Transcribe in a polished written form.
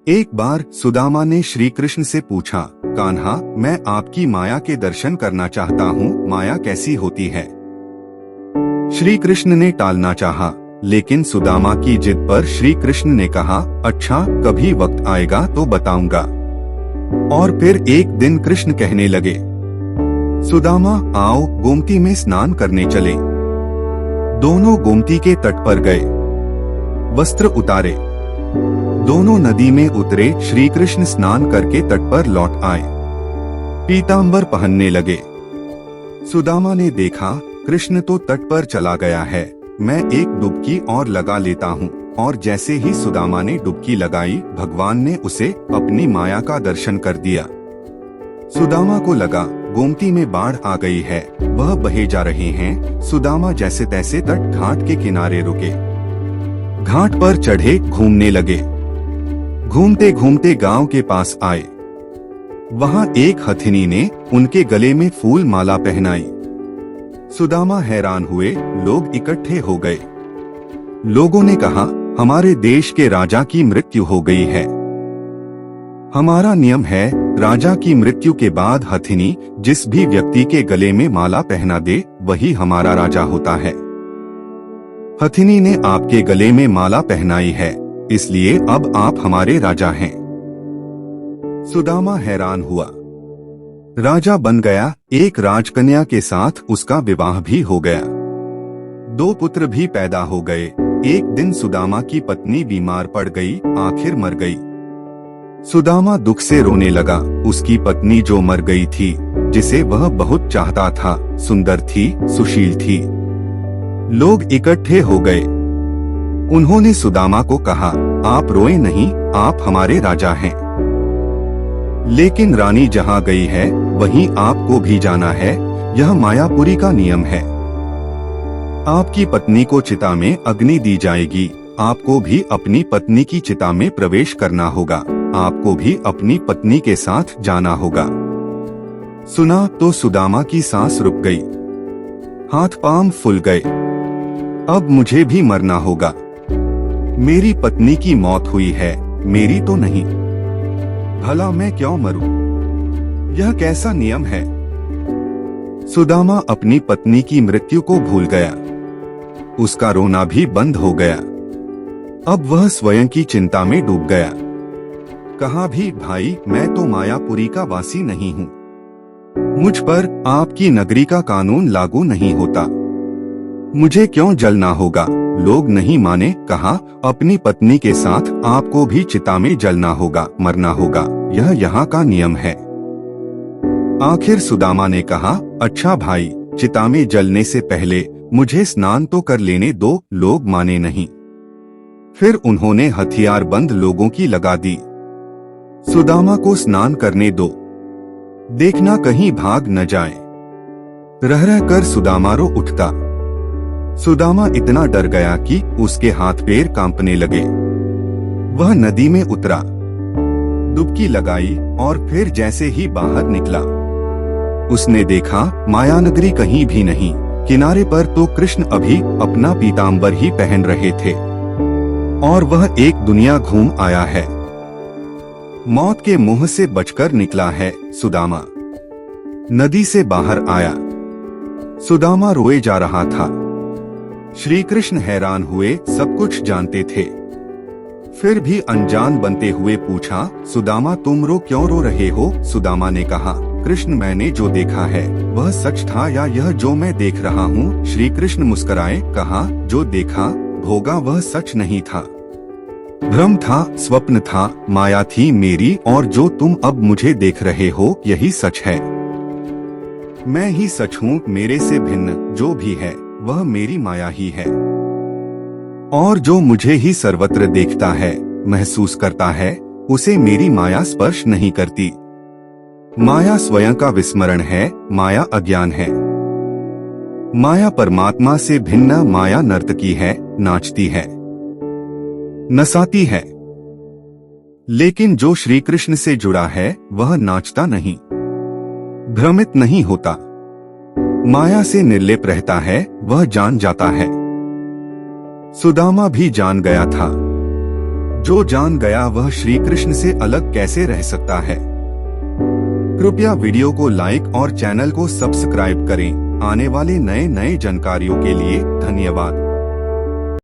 एक बार सुदामा ने श्री कृष्ण से पूछा, कान्हा, मैं आपकी माया के दर्शन करना चाहता हूँ, माया कैसी होती है? श्री कृष्ण ने टालना चाहा, लेकिन सुदामा की जिद पर श्री कृष्ण ने कहा, अच्छा, कभी वक्त आएगा तो बताऊंगा। और फिर एक दिन कृष्ण कहने लगे, सुदामा, आओ गोमती में स्नान करने चले। दोनों गोमती के तट पर गए, वस्त्र उतारे, दोनों नदी में उतरे। श्री कृष्ण स्नान करके तट पर लौट आए, पीतांबर पहनने लगे। सुदामा ने देखा, कृष्ण तो तट पर चला गया है, मैं एक डुबकी और लगा लेता हूँ। और जैसे ही सुदामा ने डुबकी लगाई, भगवान ने उसे अपनी माया का दर्शन कर दिया। सुदामा को लगा गोमती में बाढ़ आ गई है, वह बहे जा रहे हैं। सुदामा जैसे तैसे तट घाट के किनारे रुके, घाट पर चढ़े, घूमने लगे। घूमते घूमते गांव के पास आए, वहां एक हथिनी ने उनके गले में फूल माला पहनाई। सुदामा हैरान हुए, लोग इकट्ठे हो गए। लोगों ने कहा, हमारे देश के राजा की मृत्यु हो गई है। हमारा नियम है, राजा की मृत्यु के बाद हथिनी जिस भी व्यक्ति के गले में माला पहना दे, वही हमारा राजा होता है। हथिनी ने आपके गले में माला पहनाई है, इसलिए अब आप हमारे राजा हैं। सुदामा हैरान हुआ, राजा बन गया। एक राजकन्या के साथ उसका विवाह भी हो गया, 2 पुत्र भी पैदा हो गए। एक दिन सुदामा की पत्नी बीमार पड़ गई, आखिर मर गई। सुदामा दुख से रोने लगा। उसकी पत्नी जो मर गई थी, जिसे वह बहुत चाहता था, सुंदर थी, सुशील थी। लोग इकट्ठे हो गए। उन्होंने सुदामा को कहा, आप रोए नहीं, आप हमारे राजा हैं। लेकिन रानी जहाँ गई है, वहीं आपको भी जाना है, यह मायापुरी का नियम है। आपकी पत्नी को चिता में अग्नि दी जाएगी, आपको भी अपनी पत्नी की चिता में प्रवेश करना होगा, आपको भी अपनी पत्नी के साथ जाना होगा। सुना तो सुदामा की सांस रुक गई, हाथ पांव फूल गए। अब मुझे भी मरना होगा, मेरी पत्नी की मौत हुई है, मेरी तो नहीं। भला मैं क्यों मरूं? यह कैसा नियम है? सुदामा अपनी पत्नी की मृत्यु को भूल गया, उसका रोना भी बंद हो गया। अब वह स्वयं की चिंता में डूब गया। कहा भी, भाई, मैं तो मायापुरी का वासी नहीं हूँ, मुझ पर आपकी नगरी का कानून लागू नहीं होता, मुझे क्यों जलना होगा? लोग नहीं माने। कहा, अपनी पत्नी के साथ आपको भी चिता में जलना होगा, मरना होगा, यह यहाँ का नियम है। आखिर सुदामा ने कहा, अच्छा भाई, चिता में जलने से पहले मुझे स्नान तो कर लेने दो। लोग माने नहीं। फिर उन्होंने हथियार बंद लोगों की लगा दी। सुदामा को स्नान करने दो, देखना कहीं भाग न जाए। रह रह कर सुदामा रो उठता। सुदामा इतना डर गया कि उसके हाथ पैर कांपने लगे। वह नदी में उतरा, डुबकी लगाई और फिर जैसे ही बाहर निकला, उसने देखा मायानगरी कहीं भी नहीं। किनारे पर तो कृष्ण अभी अपना पीतांबर ही पहन रहे थे और वह एक दुनिया घूम आया है। मौत के मुंह से बचकर निकला है सुदामा। नदी से बाहर आया, सुदामा रोए जा रहा था। श्री कृष्ण हैरान हुए, सब कुछ जानते थे, फिर भी अनजान बनते हुए पूछा, सुदामा, तुम क्यों रो रहे हो? सुदामा ने कहा, कृष्ण, मैंने जो देखा है वह सच था या यह जो मैं देख रहा हूँ? श्री कृष्ण मुस्कुराए, कहा, जो देखा भोगा वह सच नहीं था, भ्रम था, स्वप्न था, माया थी मेरी, और जो तुम अब मुझे देख रहे हो यही सच है। मैं ही सच हूँ, मेरे से भिन्न जो भी है वह मेरी माया ही है। और जो मुझे ही सर्वत्र देखता है, महसूस करता है, उसे मेरी माया स्पर्श नहीं करती। माया स्वयं का विस्मरण है, माया अज्ञान है। माया परमात्मा से भिन्न, माया नर्तकी है, नाचती है, नसाती है। लेकिन जो श्री कृष्ण से जुड़ा है वह नाचता नहीं, भ्रमित नहीं होता, माया से निर्लेप रहता है, वह जान जाता है। सुदामा भी जान गया था, जो जान गया वह श्री कृष्ण से अलग कैसे रह सकता है। कृपया वीडियो को लाइक और चैनल को सब्सक्राइब करें। आने वाले नए जानकारियों के लिए धन्यवाद।